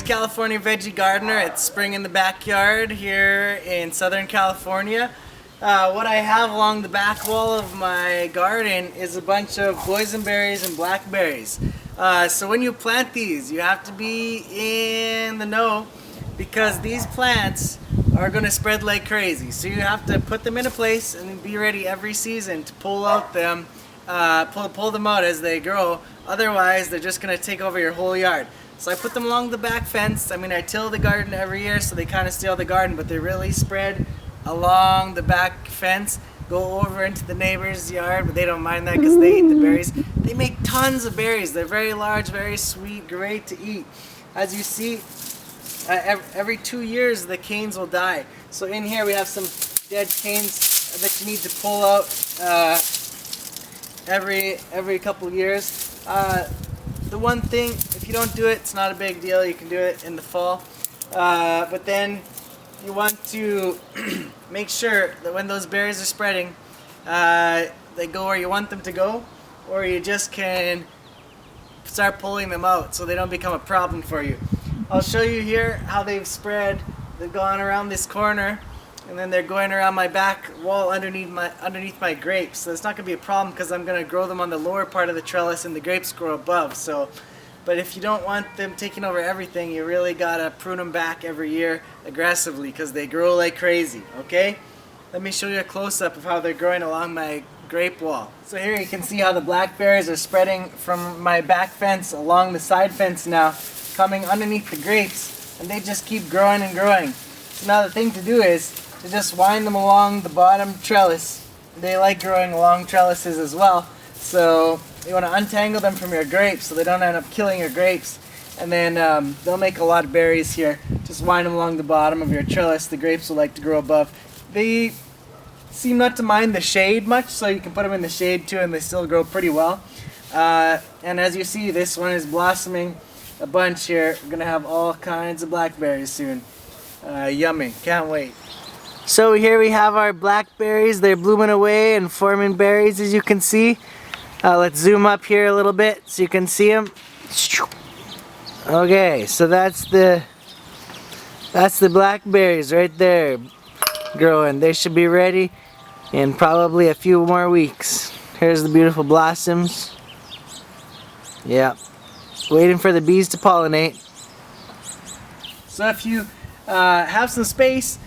California Veggie Gardener. It's spring in the backyard here in Southern California. What I have along the back wall of my garden is a bunch of boysenberries and blackberries. So when you plant these, you have to be in the know because these plants are going to spread like crazy. So you have to put them in a place and be ready every season to pull out them, pull them out as they grow. Otherwise, they're just going to take over your whole yard. So I put them along the back fence. I mean, I till the garden every year so they kind of steal the garden, but they really spread along the back fence, go over into the neighbor's yard, but they don't mind that because they eat the berries. They make tons of berries. They're very large, very sweet, great to eat. As you see, every 2 years the canes will die. So in here we have some dead canes that you need to pull out every couple years. The one thing, if you don't do it, it's not a big deal. You can do it in the fall. But then you want to make sure that when those berries are spreading, they go where you want them to go, or you just can start pulling them out so they don't become a problem for you. I'll show you here how they've spread. They've gone around this corner, and then they're going around my back wall underneath my grapes. So it's not going to be a problem because I'm going to grow them on the lower part of the trellis and the grapes grow above. So, but if you don't want them taking over everything, you really got to prune them back every year aggressively because they grow like crazy, okay? Let me show you a close-up of how they're growing along my grape wall. So here you can see how the blackberries are spreading from my back fence along the side fence now, coming underneath the grapes, and they just keep growing and growing. So now the thing to do is to just wind them along the bottom trellis. They like growing along trellises as well, so you want to untangle them from your grapes so they don't end up killing your grapes, and then they'll make a lot of berries here. Just wind them along the bottom of your trellis. The grapes will like to grow above. They seem not to mind the shade much, so you can put them in the shade too and they still grow pretty well. And as you see, this one is blossoming a bunch here. We're gonna have all kinds of blackberries soon. Yummy, can't wait. So here we have our blackberries. They're blooming away and forming berries, as you can see. Let's zoom up here a little bit so you can see them. Okay, so that's the blackberries right there growing. They should be ready in probably a few more weeks. Here's the beautiful blossoms. Yeah, waiting for the bees to pollinate. So if you have some space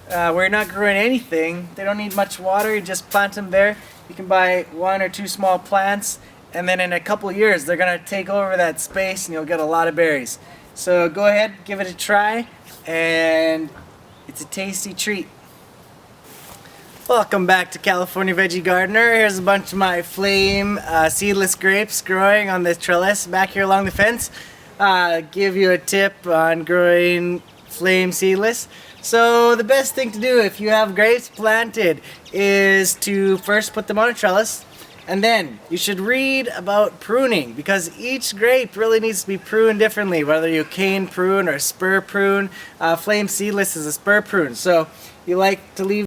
where you're not growing anything, they don't need much water, you just plant them there. You can buy 1 or 2 small plants, and then in a couple years they're going to take over that space and you'll get a lot of berries. So go ahead, give it a try, and it's a tasty treat. Welcome back to California Veggie Gardener. Here's a bunch of my flame seedless grapes growing on this trellis back here along the fence. Give you a tip on growing flame seedless. So the best thing to do if you have grapes planted is to first put them on a trellis, and then you should read about pruning because each grape really needs to be pruned differently, whether you cane prune or spur prune. Flame seedless is a spur prune, so you like to leave